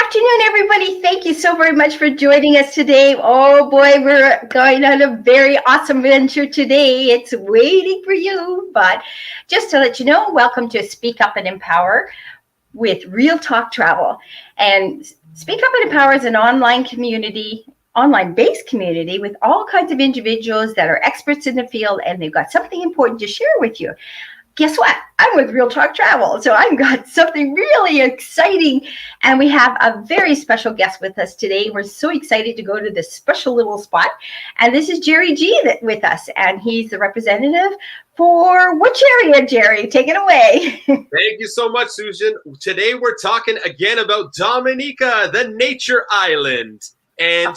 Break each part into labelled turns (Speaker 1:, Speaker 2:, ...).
Speaker 1: afternoon, everybody. Thank you so very much for joining us today. Oh boy, we're going on a very awesome venture today. It's waiting for you. But just to let you know, welcome to Speak Up and Empower with Real Talk Travel. And Speak Up and Empower is an online community, online-based community with all kinds of individuals that are experts in the field, and they've got something important to share with you. Guess what? I'm with Real Talk Travel, so I've got something really exciting, and we have a very special guest with us today. We're so excited to go to this special little spot, and this is Jerry G with us, and he's the representative for which area, Jerry? Take it away.
Speaker 2: Thank you so much, Susan. Today we're talking again about Dominica, the nature island, and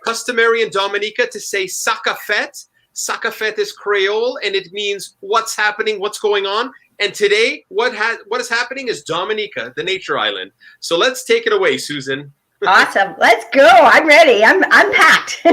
Speaker 2: customary in Dominica to say Sakafet. Sakafet is Creole, and it means what's happening, what's going on. And today, what is happening is Dominica, the nature island. So let's take it away, Susan.
Speaker 1: Awesome. Let's go. I'm ready. I'm packed.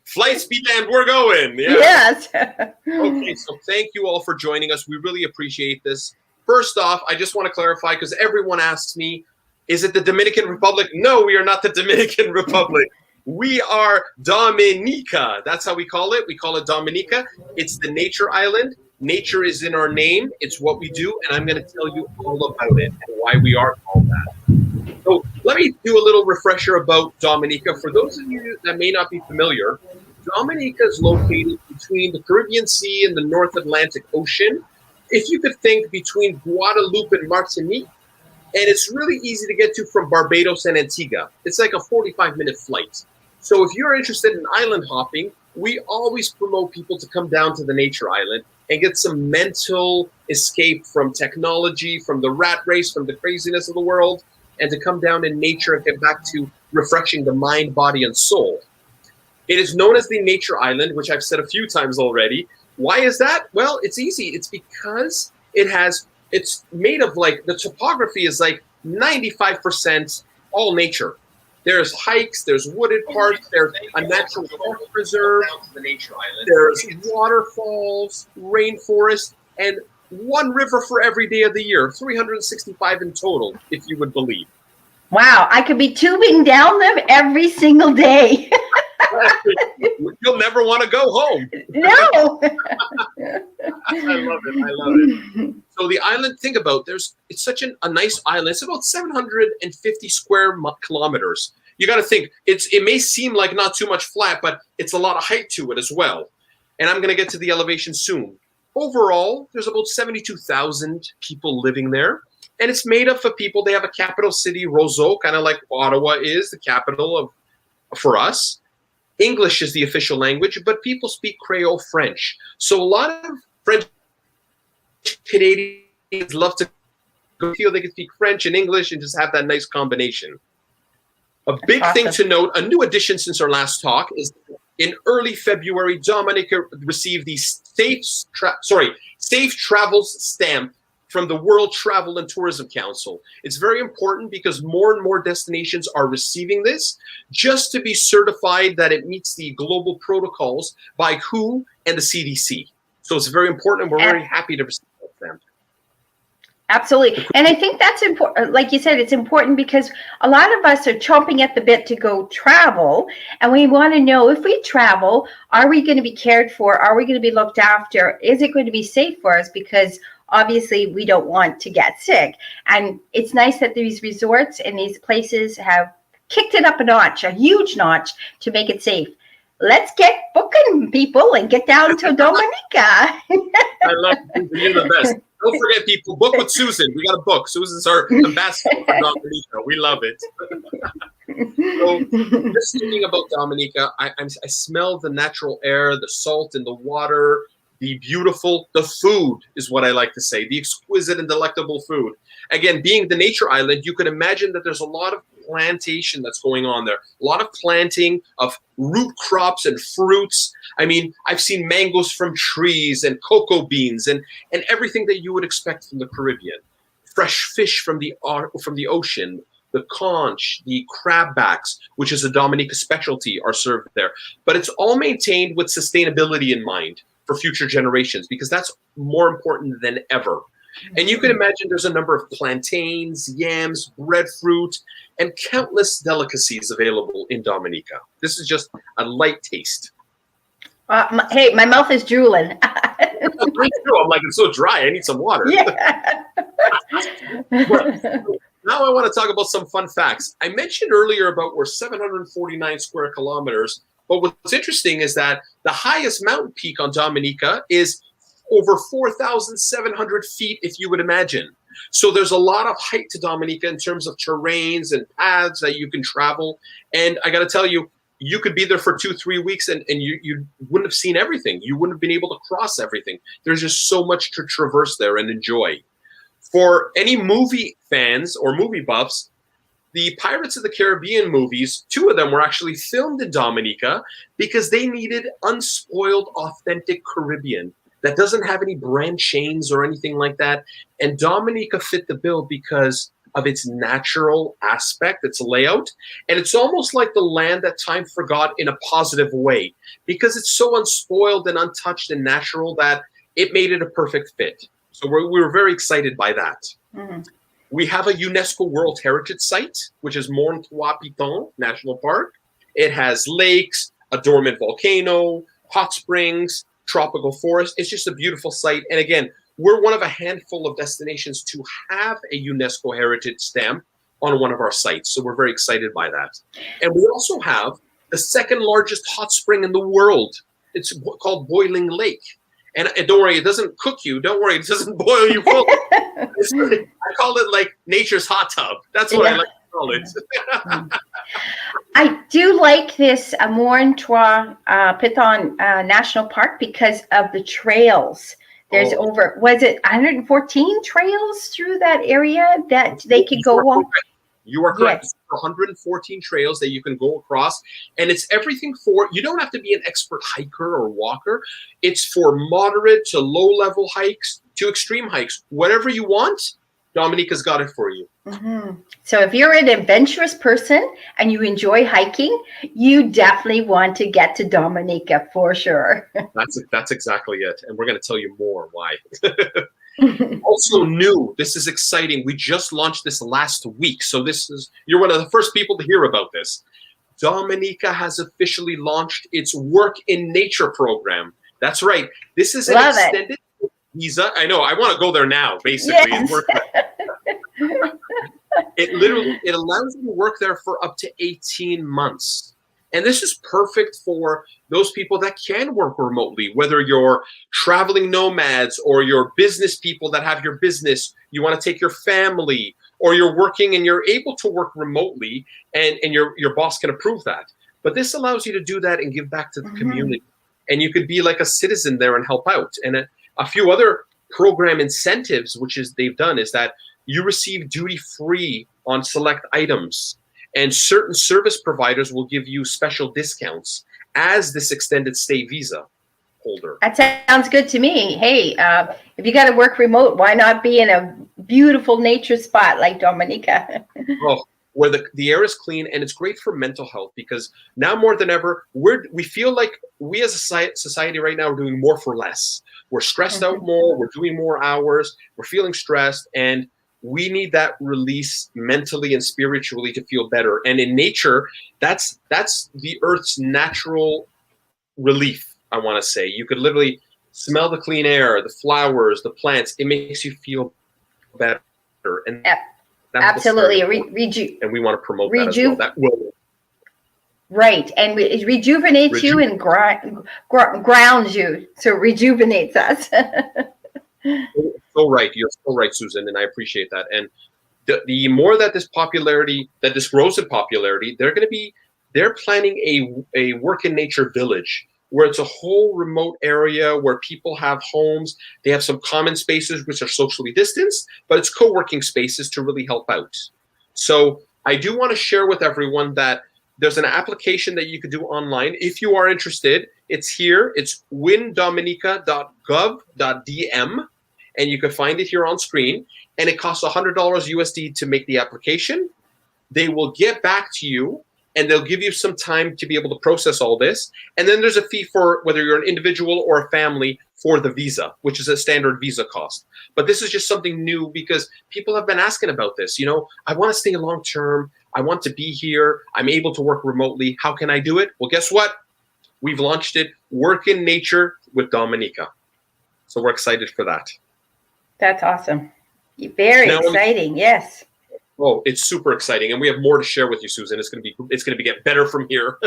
Speaker 2: Flight speed and we're going. Yeah.
Speaker 1: Yes.
Speaker 2: Okay, so thank you all for joining us. We really appreciate this. First off, I just want to clarify, because everyone asks me, is it the Dominican Republic? No, we are not the Dominican Republic. We are Dominica. That's how we call it. We call it Dominica. It's the nature island. Nature is in our name. It's what we do. And I'm going to tell you all about it and why we are called that. So let me do a little refresher about Dominica. For those of you that may not be familiar, Dominica is located between the Caribbean Sea and the North Atlantic Ocean. If you could think between Guadeloupe and Martinique, and it's really easy to get to from Barbados and Antigua. It's like a 45-minute flight. So if you're interested in island hopping, we always promote people to come down to the nature island and get some mental escape from technology, from the rat race, from the craziness of the world, and to come down in nature and get back to refreshing the mind, body, and soul. It is known as the nature island, which I've said a few times already. Why is that? Well, it's easy. It's because it's made of, like, the topography is like 95% all nature. There's hikes, there's wooded parts, there's a natural forest preserve, there's waterfalls, rainforest, and one river for every day of the year, 365 in total, if you would believe.
Speaker 1: Wow, I could be tubing down them every single day.
Speaker 2: You'll never want to go home.
Speaker 1: No.
Speaker 2: I love it. So the island, think about, it's such a nice island. It's about 750 square kilometers. You got to think, it may seem like not too much flat, but it's a lot of height to it as well. And I'm going to get to the elevation soon. Overall, there's about 72,000 people living there. And it's made up of people. They have a capital city, Roseau, kind of like Ottawa is the capital for us. English is the official language, but people speak Creole French. So a lot of French Canadians love to feel they can speak French and English and just have that nice combination. A big thing to note, a new addition since our last talk, is in early February, Dominica received the Safe Travels stamp from the World Travel and Tourism Council. It's very important because more and more destinations are receiving this just to be certified that it meets the global protocols by WHO and the CDC. So it's very important, and we're very happy to receive them.
Speaker 1: Absolutely. And I think that's important. Like you said, it's important because a lot of us are chomping at the bit to go travel. And we want to know, if we travel, are we going to be cared for? Are we going to be looked after? Is it going to be safe for us? Because obviously we don't want to get sick. And it's nice that these resorts and these places have kicked it up a notch, a huge notch, to make it safe. Let's get booking, people, and get down to Dominica.
Speaker 2: I love you. You're the best. Don't forget, people, book with Susan. We got to book. Susan's our ambassador for Dominica. We love it. So, just thinking about Dominica, I smell the natural air, the salt in the water, the food is what I like to say, the exquisite and delectable food. Again, being the nature island, you can imagine that there's a lot of plantation that's going on there. A lot of planting of root crops and fruits. I mean, I've seen mangoes from trees and cocoa beans and everything that you would expect from the Caribbean. Fresh fish from the ocean, the conch, the crabbacks, which is a Dominica specialty, are served there. But it's all maintained with sustainability in mind for future generations, because that's more important than ever. And you can imagine there's a number of plantains, yams, breadfruit, and countless delicacies available in Dominica. This is just a light taste.
Speaker 1: Hey, my mouth is drooling.
Speaker 2: Me too. I'm like, it's so dry. I need some water.
Speaker 1: Yeah.
Speaker 2: Now I want to talk about some fun facts. I mentioned earlier about we're 749 square kilometers, but what's interesting is that the highest mountain peak on Dominica is over 4,700 feet, if you would imagine. So there's a lot of height to Dominica in terms of terrains and paths that you can travel. And I got to tell you, you could be there for 2-3 weeks and you wouldn't have seen everything. You wouldn't have been able to cross everything. There's just so much to traverse there and enjoy. For any movie fans or movie buffs, the Pirates of the Caribbean movies, 2 of them were actually filmed in Dominica because they needed unspoiled, authentic Caribbean that doesn't have any brand chains or anything like that. And Dominica fit the bill because of its natural aspect, its layout. And it's almost like the land that time forgot in a positive way because it's so unspoiled and untouched and natural that it made it a perfect fit. So we were very excited by that. Mm-hmm. We have a UNESCO World Heritage Site, which is Morne Pitons National Park. It has lakes, a dormant volcano, hot springs, tropical forest. It's just a beautiful site. And again, we're one of a handful of destinations to have a UNESCO Heritage stamp on one of our sites. So we're very excited by that. And we also have the second largest hot spring in the world. It's called Boiling Lake. And don't worry, it doesn't cook you. Don't worry, it doesn't boil you full. I call it like nature's hot tub. That's what I like to call it.
Speaker 1: I do like this Morne Pitons National Park because of the trails. There's was it 114 trails through that area that they could go on?
Speaker 2: You are correct.
Speaker 1: Yes.
Speaker 2: 114 trails that you can go across. And it's everything for, you don't have to be an expert hiker or walker. It's for moderate to low-level hikes to extreme hikes. Whatever you want, Dominica's got it for you.
Speaker 1: Mm-hmm. So if you're an adventurous person and you enjoy hiking, you definitely want to get to Dominica for sure.
Speaker 2: That's exactly it. And we're going to tell you more why. Also new, this is exciting. We just launched this last week. So you're one of the first people to hear about this. Dominica has officially launched its Work in Nature program. That's right. This is an extended visa. I know. I want to go there now, basically.
Speaker 1: Yes.
Speaker 2: It allows you to work there for up to 18 months. And this is perfect for those people that can work remotely, whether you're traveling nomads or you're business people that have your business, you want to take your family, or you're working and you're able to work remotely and your boss can approve that. But this allows you to do that and give back to the community. And you could be like a citizen there and help out. And a few other program incentives, they've done, is that you receive duty-free on select items. And certain service providers will give you special discounts as this extended stay visa holder.
Speaker 1: That sounds good to me. Hey, if you got to work remote, why not be in a beautiful nature spot like Dominica?
Speaker 2: Oh, where the air is clean, and it's great for mental health because now more than ever, we feel like we as a society right now are doing more for less. We're stressed out more. We're doing more hours. We're feeling stressed, and we need that release mentally and spiritually to feel better. And in nature, that's the Earth's natural relief, I want to say. You could literally smell the clean air, the flowers, the plants. It makes you feel better. And
Speaker 1: absolutely.
Speaker 2: And we want to promote that as well. That will. Right.
Speaker 1: And it rejuvenates you and grounds you. So it rejuvenates us.
Speaker 2: So right. You're so right, Susan, and I appreciate that. And the more that this grows in popularity, they're planning a work in nature village where it's a whole remote area where people have homes. They have some common spaces which are socially distanced, but it's co-working spaces to really help out. So I do want to share with everyone that there's an application that you could do online. If you are interested, it's here. It's windominica.gov.dm. And you can find it here on screen. And it costs $100 USD to make the application. They will get back to you, and they'll give you some time to be able to process all this. And then there's a fee for whether you're an individual or a family for the visa, which is a standard visa cost. But this is just something new because people have been asking about this. You know, I want to stay long term. I want to be here. I'm able to work remotely. How can I do it? Well, guess what? We've launched it, Work in Nature with Dominica. So we're excited for that.
Speaker 1: That's awesome. Very exciting. Yes.
Speaker 2: Oh, it's super exciting, and we have more to share with you, Susan. It's going to be get better from here.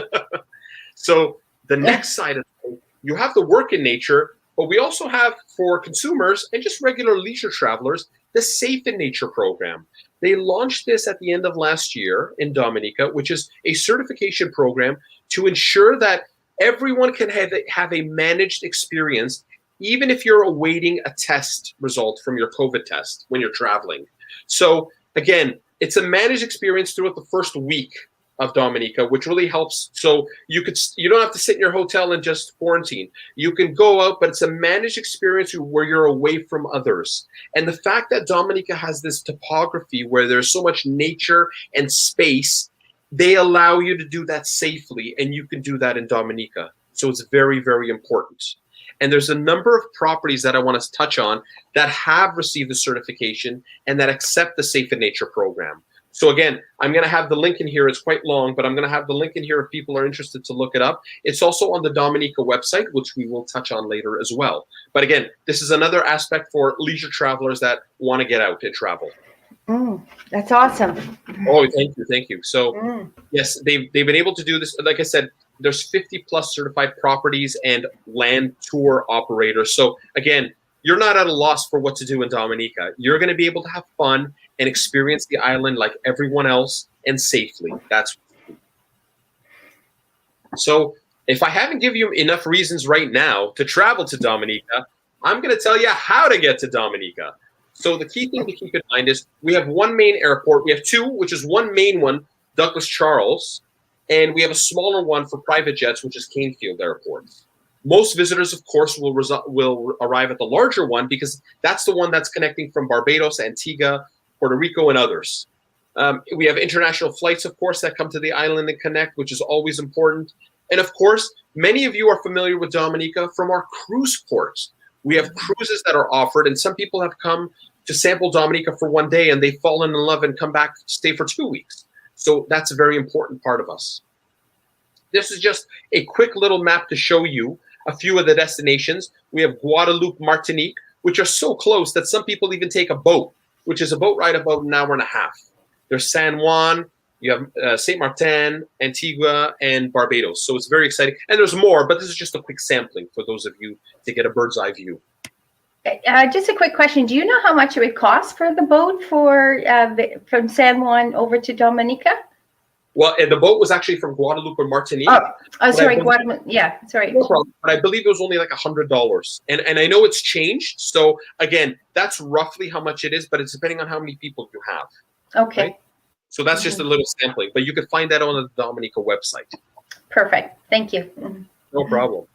Speaker 2: So the next side of it, you have the Work in Nature, but we also have for consumers and just regular leisure travelers the Safe in Nature program. They launched this at the end of last year in Dominica, which is a certification program to ensure that everyone can have a managed experience, even if you're awaiting a test result from your COVID test when you're traveling. So again, it's a managed experience throughout the first week of Dominica, which really helps. So you don't have to sit in your hotel and just quarantine. You can go out, but it's a managed experience where you're away from others. And the fact that Dominica has this topography where there's so much nature and space, they allow you to do that safely, and you can do that in Dominica. So it's very, very important. And there's a number of properties that I want to touch on that have received the certification and that accept the Safe in Nature program. So again, I'm going to have the link in here. It's quite long, but I'm going to have the link in here if people are interested to look it up. It's also on the Dominica website, which we will touch on later as well. But again, this is another aspect for leisure travelers that want to get out and travel.
Speaker 1: That's awesome.
Speaker 2: Oh, thank you. So yes, they've been able to do this. Like I said, there's 50 plus certified properties and land tour operators. So again, you're not at a loss for what to do in Dominica. You're going to be able to have fun and experience the island like everyone else and safely. That's so if I haven't given you enough reasons right now to travel to Dominica, I'm going to tell you how to get to Dominica. So the key thing to keep in mind is we have one main airport. We have two, which is one main one, Douglas Charles, and we have a smaller one for private jets, which is Canefield Airport. Most visitors, of course, will arrive at the larger one because that's the one that's connecting from Barbados, Antigua, Puerto Rico, and others. We have international flights, of course, that come to the island and connect, which is always important. And of course, many of you are familiar with Dominica from our cruise ports. We have cruises that are offered, and some people have come to sample Dominica for one day, and they've fallen in love and come back to stay for 2 weeks. So that's a very important part of us. This is just a quick little map to show you a few of the destinations. We have Guadeloupe, Martinique, which are so close that some people even take a boat, which is a boat ride about an hour and a half. There's San Juan, you have Saint Martin, Antigua, and Barbados. So it's very exciting. And there's more, but this is just a quick sampling for those of you to get a bird's eye view.
Speaker 1: Just a quick question. Do you know how much it would cost for the boat from San Juan over to Dominica?
Speaker 2: Well, the boat was actually from Guadeloupe and Martinique.
Speaker 1: Oh, sorry, Guadeloupe. Yeah, sorry.
Speaker 2: No problem. But I believe it was only like $100. And I know it's changed. So again, that's roughly how much it is, but it's depending on how many people you have.
Speaker 1: Okay.
Speaker 2: Right? So that's just a little sampling, but you can find that on the Dominica website.
Speaker 1: Perfect. Thank you.
Speaker 2: No problem.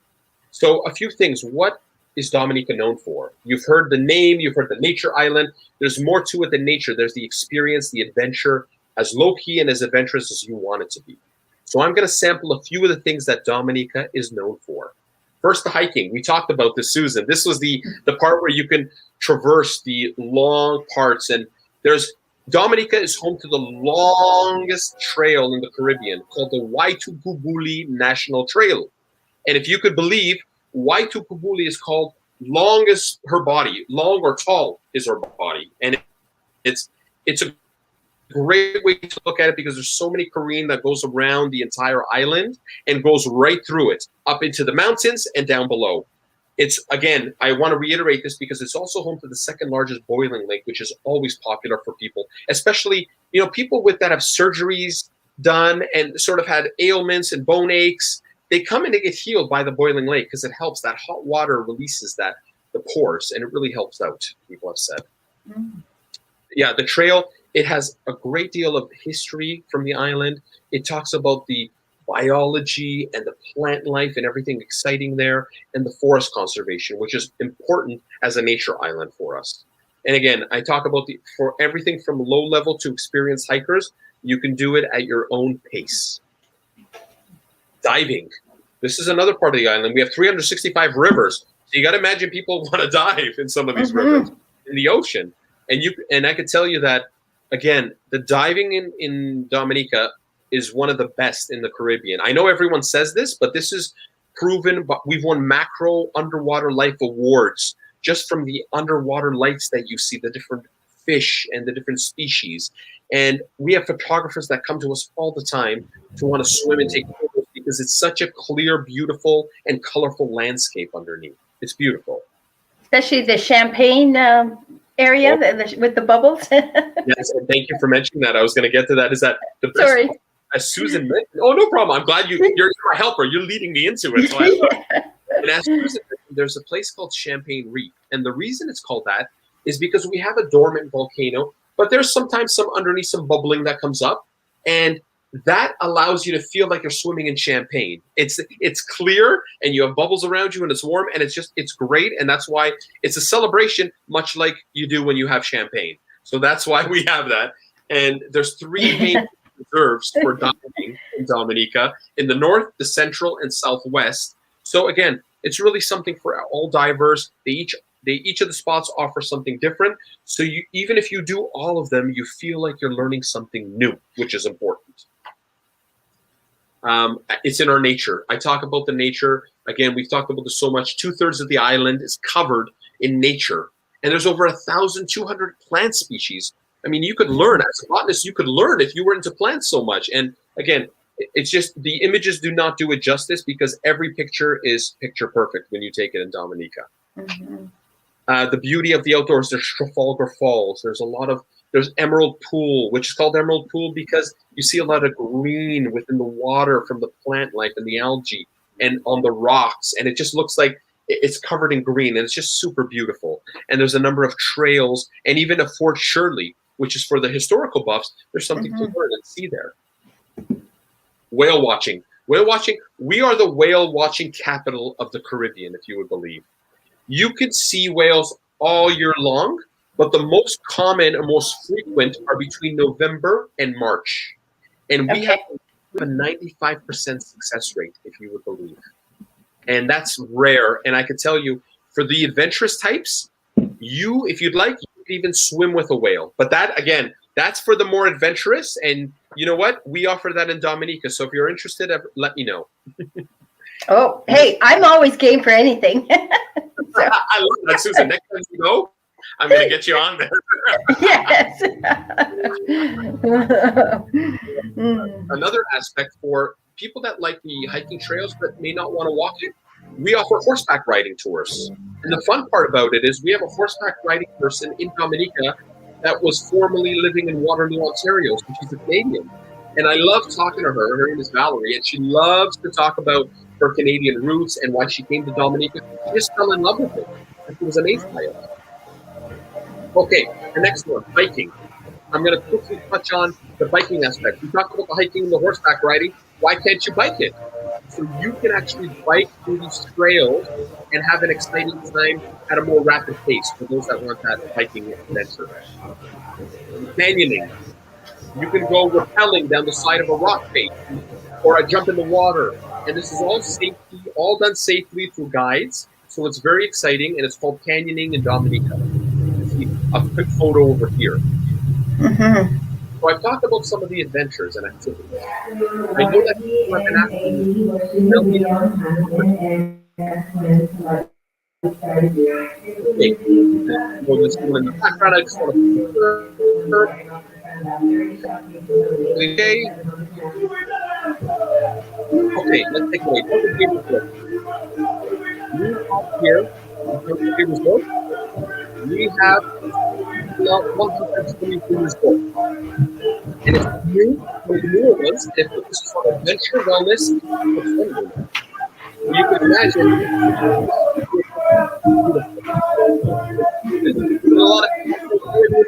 Speaker 2: So a few things. What is Dominica known for? You've heard the name, you've heard the nature island. There's more to it than nature. There's the experience, the adventure, as low-key and as adventurous as you want it to be. So I'm going to sample a few of the things that Dominica is known for. First, the hiking. We talked about this, Susan. This was the part where you can traverse the long parts. And Dominica is home to the longest trail in the Caribbean called the Waitukubuli National Trail. And if you could believe, Waitukubuli is called long as her body, long or tall is her body. And it's a great way to look at it because there's so many careen that goes around the entire island and goes right through it, up into the mountains and down below. It's, again, I want to reiterate this because it's also home to the second largest boiling lake, which is always popular for people, especially, people that have surgeries done and sort of had ailments and bone aches. They come and they get healed by the boiling lake because it helps. That hot water releases the pores, and it really helps out, people have said. Yeah, the trail, it has a great deal of history from the island. It talks about the biology and the plant life and everything exciting there, and the forest conservation, which is important as a nature island for us. And again, I talk about for everything from low level to experienced hikers, you can do it at your own pace. Diving. This is another part of the island. We have 365 rivers, you got to imagine people want to dive in some of these rivers in the ocean. And I could tell you that, again, the diving in Dominica is one of the best in the Caribbean. I know everyone says this, but this is proven. But we've won macro underwater life awards just from the underwater lights that you see, the different fish and the different species. And we have photographers that come to us all the time to want to swim and take photos because it's such a clear, beautiful, and colorful landscape underneath. It's beautiful.
Speaker 1: Especially the Champagne area with the bubbles.
Speaker 2: Yes, and thank you for mentioning that. I was going to get to that. Is that the best?
Speaker 1: Sorry.
Speaker 2: As Susan mentioned, oh, no problem. I'm glad you're my helper. You're leading me into it. So and as Susan mentioned, there's a place called Champagne Reef. And the reason it's called that is because we have a dormant volcano, but there's sometimes some underneath some bubbling that comes up. And that allows you to feel like you're swimming in champagne. It's clear and you have bubbles around you and it's warm and it's great. And that's why it's a celebration, much like you do when you have champagne. So that's why we have that. And there's 3 main reserves for diving in Dominica: in the north, the central, and southwest. So again, it's really something for all divers. Each of the spots offer something different. So even if you do all of them, you feel like you're learning something new, which is important. It's in our nature. I talk about the nature. Again, we've talked about this so much. 2/3 of the island is covered in nature. And there's over 1,200 plant species. I mean, you could learn, as a botanist, you could learn if you were into plants so much. And again, it's just the images do not do it justice because every picture is picture perfect when you take it in Dominica. The beauty of the outdoors, there's Trafalgar Falls. There's Emerald Pool, which is called Emerald Pool because you see a lot of green within the water from the plant life and the algae and on the rocks. And it just looks like it's covered in green and it's just super beautiful. And there's a number of trails and even a Fort Shirley, which is for the historical buffs. There's something to learn and see there. Whale watching. Whale watching. We are the whale watching capital of the Caribbean, if you would believe. You could see whales all year long, but the most common and most frequent are between November and March. And we have a 95% success rate, if you would believe. And that's rare. And I can tell you, for the adventurous types, if you'd like, you could even swim with a whale. But that, again, that's for the more adventurous. And you know what? We offer that in Dominica. So if you're interested, let me know.
Speaker 1: Oh, hey, I'm always game for anything.
Speaker 2: I love that, Susan. Next time you go, I'm going to get you on there.
Speaker 1: Yes.
Speaker 2: Another aspect for people that like the hiking trails but may not want to walk it, we offer horseback riding tours. And the fun part about it is we have a horseback riding person in Dominica that was formerly living in Waterloo, Ontario. So she's a Canadian. And I love talking to her. Her name is Valerie. And she loves to talk about her Canadian roots and why she came to Dominica. She just fell in love with it. And she was amazed by it. Okay, the next one, biking. I'm going to quickly touch on the biking aspect. We talked about the hiking and the horseback riding. Why can't you bike it? So you can actually bike through these trails and have an exciting time at a more rapid pace for those that want that hiking adventure. Canyoning. You can go rappelling down the side of a rock face or a jump in the water. And this is all done safely through guides. So it's very exciting, and it's called canyoning in Dominica. You see a quick photo over here. So I've talked about some of the adventures and activities. I know that people have been asking okay, well, this one in the background, I just want to okay, let's take a look. We have here, we have 123 resorts. And it's new for the newer ones that focuses on adventure, wellness, and friendliness. You can imagine there's a lot of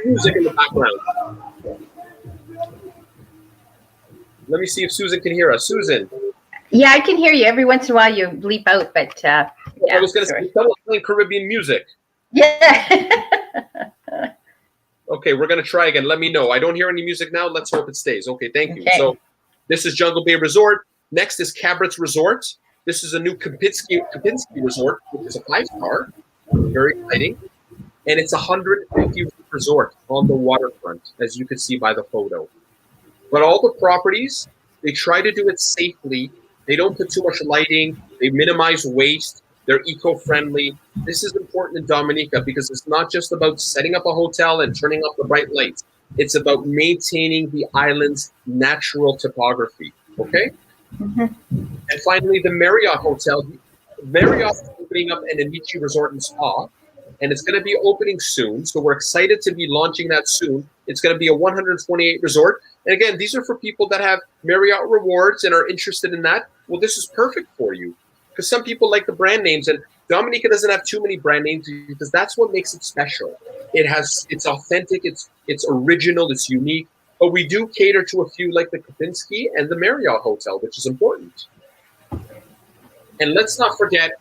Speaker 2: music in the background. Let me see if Susan can hear us. Susan.
Speaker 1: Yeah, I can hear you. Every once in a while you bleep out, but yeah.
Speaker 2: I was going to say, someone playing Caribbean music.
Speaker 1: Yeah.
Speaker 2: Okay, we're going to try again. Let me know. I don't hear any music now. Let's hope it stays. Okay, thank you.
Speaker 1: Okay.
Speaker 2: So this is Jungle Bay Resort. Next is Cabrit's Resort. This is a new Kempinski resort, which is a 5-star, very exciting, and it's a 150 resort on the waterfront, as you can see by the photo. But all the properties, they try to do it safely. They don't put too much lighting. They minimize waste. They're eco-friendly. This is important in Dominica because it's not just about setting up a hotel and turning up the bright lights. It's about maintaining the island's natural topography. Okay?
Speaker 1: Mm-hmm.
Speaker 2: And finally, the Marriott Hotel. Marriott is opening up an Amici Resort and Spa, and it's going to be opening soon. So we're excited to be launching that soon. It's going to be a 128 resort. And again, these are for people that have Marriott rewards and are interested in that. Well, this is perfect for you because some people like the brand names, and Dominica doesn't have too many brand names because that's what makes it special. It's authentic, it's original, it's unique. But we do cater to a few like the Kempinski and the Marriott Hotel, which is important. And let's not forget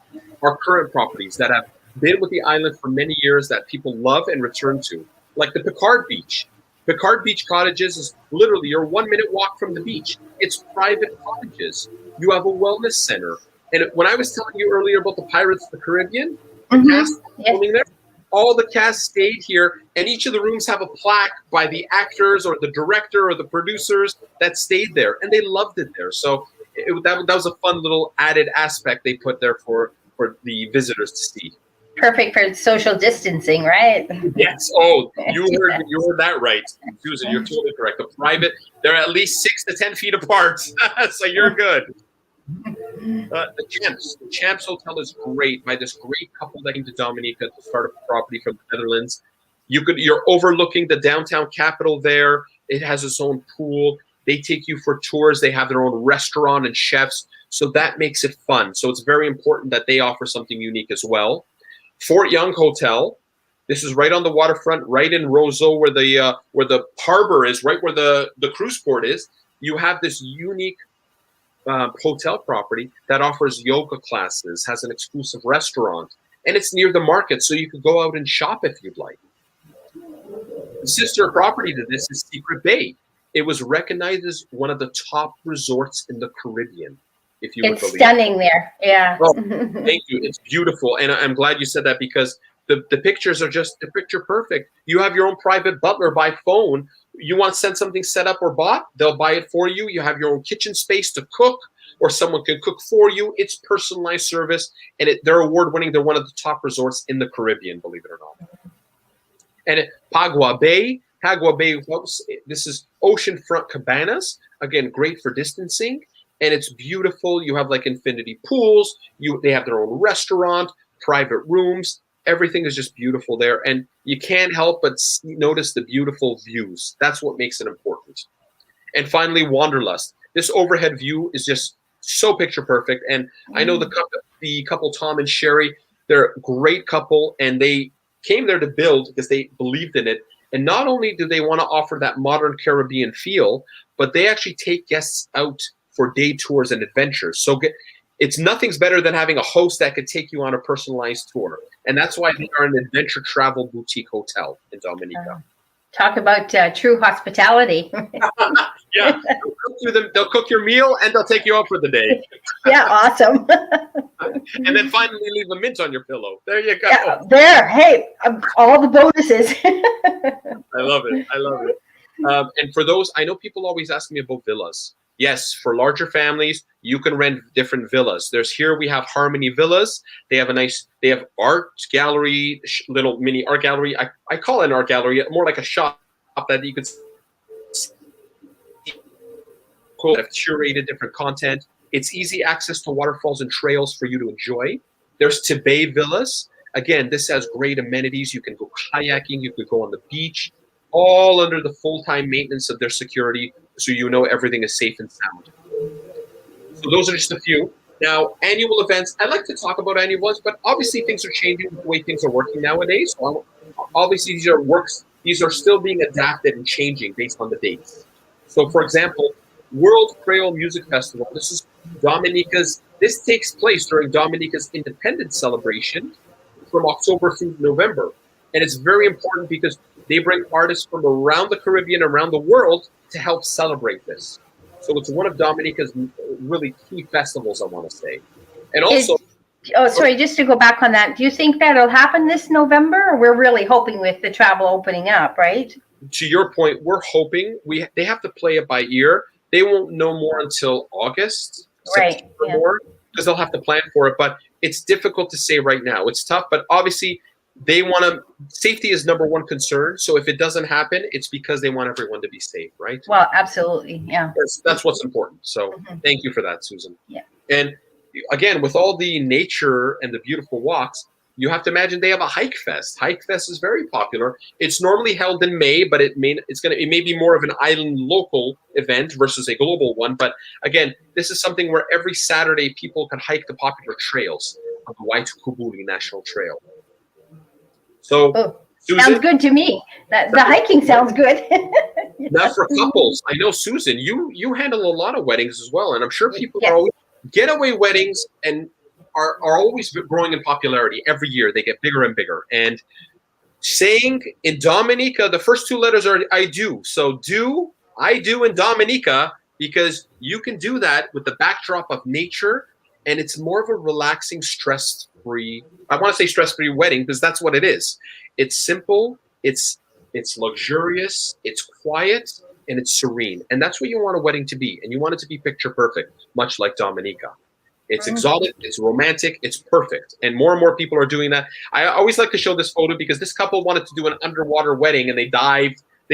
Speaker 2: our current properties that have been with the island for many years that people love and return to, like the Picard Beach. Picard Beach Cottages is literally your 1-minute walk from the beach. It's private cottages. You have a wellness center. And when I was telling you earlier about the Pirates of the Caribbean, the cast filming there, all the cast stayed here, and each of the rooms have a plaque by the actors or the director or the producers that stayed there, and they loved it there. So that was a fun little added aspect they put there for the visitors to see.
Speaker 1: Perfect for social distancing, right?
Speaker 2: Yes. Oh, you heard that right, Susan. You're totally correct. The private, they're at least 6 to 10 feet apart, so you're good. The Champs Hotel is great by this great couple that came to Dominica to start a property from the Netherlands. You're overlooking the downtown capital there. It has its own pool. They take you for tours. They have their own restaurant and chefs, so that makes it fun. So it's very important that they offer something unique as well. Fort Young Hotel. This is right on the waterfront, right in Roseau, where the harbor is, right where the cruise port is. You have this unique hotel property that offers yoga classes, has an exclusive restaurant, and it's near the market, so you could go out and shop if you'd like. The sister property to this is Secret Bay. It was recognized as one of the top resorts in the Caribbean, if you would believe. It's
Speaker 1: stunning there. Yeah.
Speaker 2: Oh, thank you. It's beautiful, and I'm glad you said that because the pictures are just picture perfect. You have your own private butler by phone. You want to send something set up or bought, they'll buy it for you. You have your own kitchen space to cook, or someone can cook for you. It's personalized service, and they're award-winning. They're one of the top resorts in the Caribbean, believe it or not. And at Pagua Bay, this is oceanfront cabanas. Again, great for distancing, and it's beautiful. You have like infinity pools. They have their own restaurant, private rooms. Everything is just beautiful there, and you can't help but notice the beautiful views. That's what makes it important. And finally, Wanderlust. This overhead view is just so picture perfect. And I know the couple, Tom and Sherry, they're a great couple, and they came there to build because they believed in it. And not only do they want to offer that modern Caribbean feel, but they actually take guests out for day tours and adventures. So nothing's better than having a host that could take you on a personalized tour. And that's why they are an adventure travel boutique hotel in Dominica.
Speaker 1: Talk about true hospitality.
Speaker 2: Yeah, they'll cook your meal and they'll take you out for the day.
Speaker 1: Yeah, awesome.
Speaker 2: And then finally leave a mint on your pillow. There you go.
Speaker 1: Yeah, there, hey, all the bonuses.
Speaker 2: I love it. And for those, I know people always ask me about villas. Yes, for larger families, you can rent different villas. We have Harmony Villas. They have art gallery, little mini art gallery. I call it an art gallery, more like a shop that you could see. Cool. Have curated different content. It's easy access to waterfalls and trails for you to enjoy. There's Tibet Villas. Again, this has great amenities. You can go kayaking. You could go on the beach, all under the full-time maintenance of their security, so you know everything is safe and sound. So those are just a few. Now, annual events. I like to talk about annual events, but obviously things are changing the way things are working nowadays. So obviously these are still being adapted and changing based on the dates. So, for example, World Creole Music Festival. This takes place during Dominica's Independence celebration from October through November. And it's very important because they bring artists from around the Caribbean, around the world, to help celebrate this. So it's one of Dominica's really key festivals, I want to say. And also,
Speaker 1: Sorry, just to go back on that, do you think that'll happen this November? Or we're really hoping with the travel opening up, right?
Speaker 2: to your point, we're hoping they have to play it by ear. They won't know more until August,
Speaker 1: Right.
Speaker 2: September
Speaker 1: Yeah.
Speaker 2: more, because they'll have to plan for it. But it's difficult to say right now. It's tough, but obviously they want to. Safety is number one concern. So if it doesn't happen, it's because they want everyone to be safe, right?
Speaker 1: Well, absolutely. Yeah.
Speaker 2: That's what's important. So thank you for that, Susan.
Speaker 1: Yeah.
Speaker 2: And again, with all the nature and the beautiful walks, you have to imagine they have a hike fest. Hike fest is very popular. It's normally held in May, but it may be more of an island local event versus a global one. But again, this is something where every Saturday people can hike the popular trails on the Waitukubuli National Trail. So, Susan,
Speaker 1: sounds good to me. The hiking sounds good.
Speaker 2: Now for couples, I know, Susan, you handle a lot of weddings as well, and I'm sure people are always getaway weddings and are always growing in popularity. Every year they get bigger and bigger. And saying in Dominica, the first two letters are I do. So I do in Dominica, because you can do that with the backdrop of nature, and it's more of a relaxing, stress-free, I want to say stress-free wedding, because that's what it is. It's simple, it's luxurious, it's quiet, and it's serene. And that's what you want a wedding to be. And you want it to be picture perfect, much like Dominica. It's exotic, it's romantic, it's perfect. And more people are doing that. I always like to show this photo because this couple wanted to do an underwater wedding and they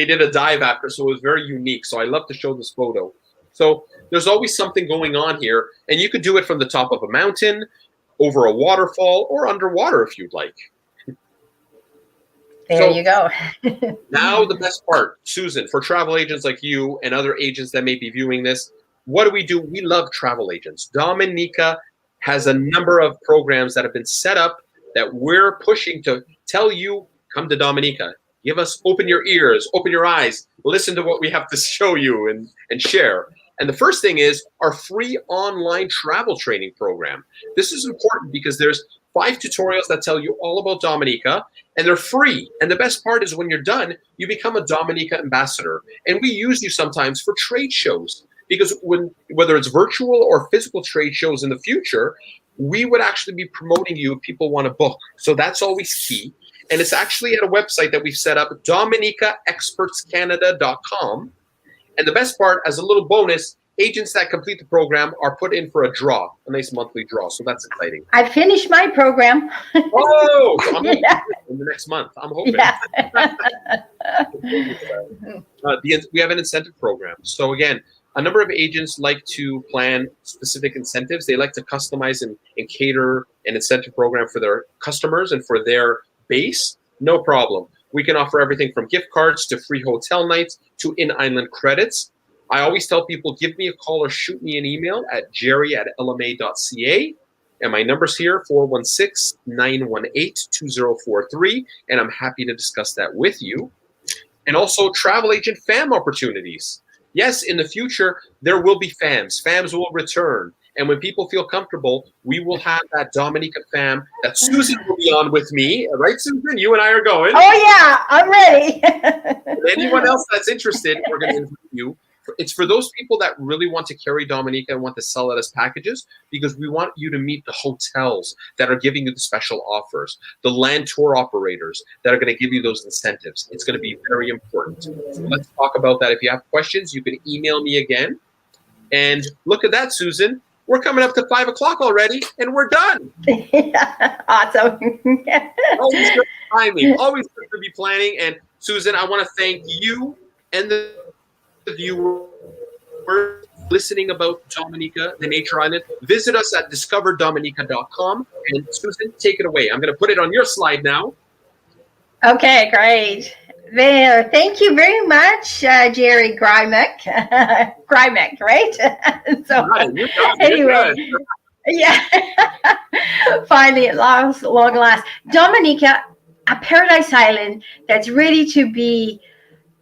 Speaker 2: did a dive after, so it was very unique. So I love to show this photo. So there's always something going on here, and you could do it from the top of a mountain, over a waterfall, or underwater if you'd like.
Speaker 1: There you go.
Speaker 2: Now the best part, Susan, for travel agents like you and other agents that may be viewing this, what do? We love travel agents. Dominica has a number of programs that have been set up that we're pushing to tell you, come to Dominica. Open your ears, open your eyes, listen to what we have to show you and share. And the first thing is our free online travel training program. This is important because there's 5 tutorials that tell you all about Dominica, and they're free. And the best part is when you're done, you become a Dominica ambassador. And we use you sometimes for trade shows, because whether it's virtual or physical trade shows in the future, we would actually be promoting you if people want to book. So that's always key. And it's actually at a website that we've set up, dominicaexpertscanada.com. And the best part, as a little bonus, agents that complete the program are put in for a nice monthly draw. So that's exciting.
Speaker 1: I finished my program.
Speaker 2: Oh, so I'm hoping in the next month. I'm hoping.
Speaker 1: Yeah.
Speaker 2: We have an incentive program. So again, a number of agents like to plan specific incentives. They like to customize and cater an incentive program for their customers and for their base. No problem. We can offer everything from gift cards to free hotel nights to in-island credits. I always tell people, give me a call or shoot me an email at jerry@lma.ca. And my number's here, 416-918-2043. And I'm happy to discuss that with you. And also travel agent FAM opportunities. Yes, in the future, there will be FAMs. FAMs will return. And when people feel comfortable, we will have that Dominica FAM that Susan will be on with me. Right, Susan? You and I are going.
Speaker 1: Oh, yeah, I'm ready.
Speaker 2: And anyone else that's interested, we're going to invite you. It's for those people that really want to carry Dominica and want to sell it as packages, because we want you to meet the hotels that are giving you the special offers, the land tour operators that are going to give you those incentives. It's going to be very important. So let's talk about that. If you have questions, you can email me again. And look at that, Susan. We're coming up to 5 o'clock already, and we're done.
Speaker 1: Awesome.
Speaker 2: Always good timing. Always good to be planning. And Susan, I want to thank you and the viewers listening about Dominica, the nature island. Visit us at discoverdominica.com. And Susan, take it away. I'm going to put it on your slide now.
Speaker 1: Okay, great. There. Thank you very much, Jerry Grymek. Grymek, right? So
Speaker 2: You're
Speaker 1: anyway, yeah. Finally, at long last, Dominica, a paradise island that's ready to be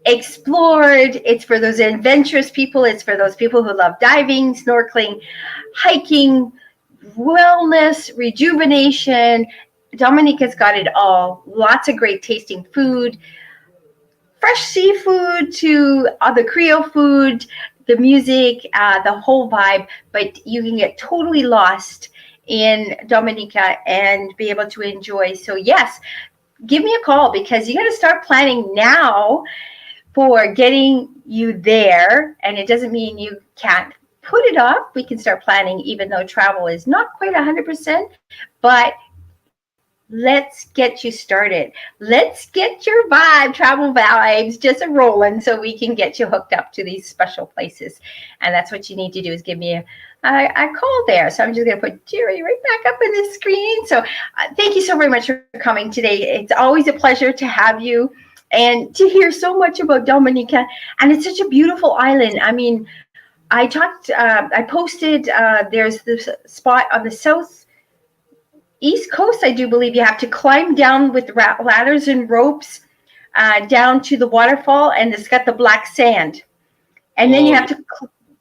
Speaker 1: explored. It's for those adventurous people. It's for those people who love diving, snorkeling, hiking, wellness, rejuvenation. Dominica's got it all. Lots of great tasting food. Fresh seafood to the Creole food, the music, the whole vibe, but you can get totally lost in Dominica and be able to enjoy. So yes, give me a call because you got to start planning now for getting you there. And it doesn't mean you can't put it off. We can start planning even though travel is not quite 100%, but let's get you started. Let's get your travel vibes just a rolling so we can get you hooked up to these special places. And that's what you need to do is give me a call there. So I'm just going to put Jerry right back up on the screen. So thank you so very much for coming today. It's always a pleasure to have you and to hear so much about Dominica. And it's such a beautiful island. I mean, I posted, there's this spot on the south East Coast, I do believe you have to climb down with ladders and ropes down to the waterfall, and it's got the black sand. And then you have to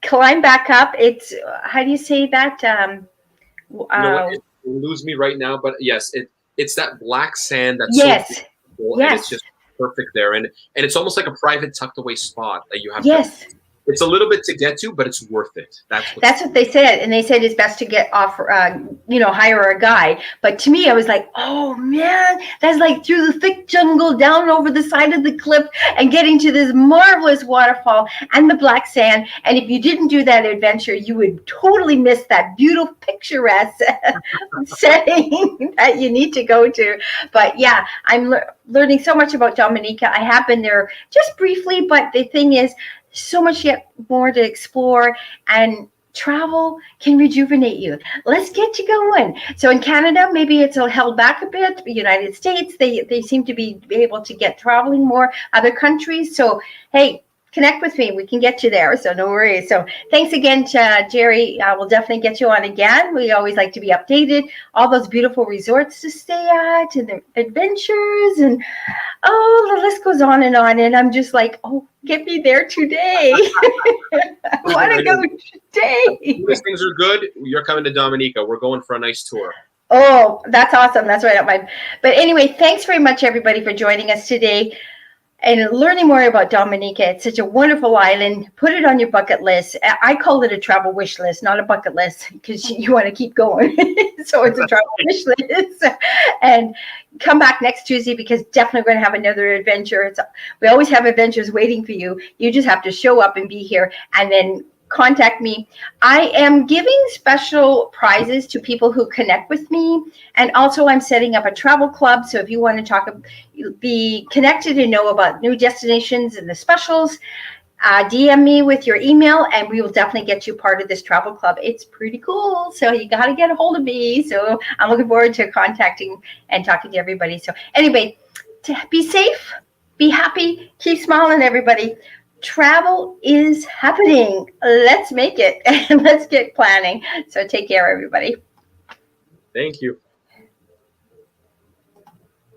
Speaker 1: climb back up. It's, how do you say that?
Speaker 2: You know what? It lose me right now, but yes, it's that black sand that's
Speaker 1: yes,
Speaker 2: so beautiful,
Speaker 1: yes,
Speaker 2: and it's just perfect there. And it's almost like a private tucked away spot that you have.
Speaker 1: Yes.
Speaker 2: It's a little bit to get to, but it's worth it.
Speaker 1: That's what they said. And they said it's best to get off, hire a guide. But to me, I was like, oh man, that's like through the thick jungle, down over the side of the cliff and getting to this marvelous waterfall and the black sand. And if you didn't do that adventure, you would totally miss that beautiful picturesque setting that you need to go to. But yeah, I'm learning so much about Dominica. I have been there just briefly, but the thing is, so much yet more to explore, and travel can rejuvenate you. Let's get you going. So in Canada, maybe it's held back a bit. The United States, they seem to be able to get traveling more. Other countries. So hey, connect with me. We can get you there. So no worries. So thanks again to Jerry. We'll definitely get you on again. We always like to be updated. All those beautiful resorts to stay at and the adventures and the list goes on. And I'm just like, oh, get me there today. I want to go today.
Speaker 2: These things are good. You're coming to Dominica. We're going for a nice tour.
Speaker 1: Oh, that's awesome. That's right up my. But anyway, thanks very much, everybody, for joining us today and learning more about Dominica. It's such a wonderful island. Put it on your bucket list. I call it a travel wish list, not a bucket list, because you want to keep going. So it's a travel wish list. And come back next Tuesday because definitely going to have another adventure. We always have adventures waiting for you. You just have to show up and be here and then contact me. I am giving special prizes to people who connect with me. And also I'm setting up a travel club. So if you want to be connected and know about new destinations and the specials, DM me with your email and we will definitely get you part of this travel club. It's pretty cool. So you got to get a hold of me. So I'm looking forward to contacting and talking to everybody. So anyway, be safe, be happy, keep smiling, everybody. Travel is happening. Let's make it and let's get planning. So take care, everybody.
Speaker 2: Thank you.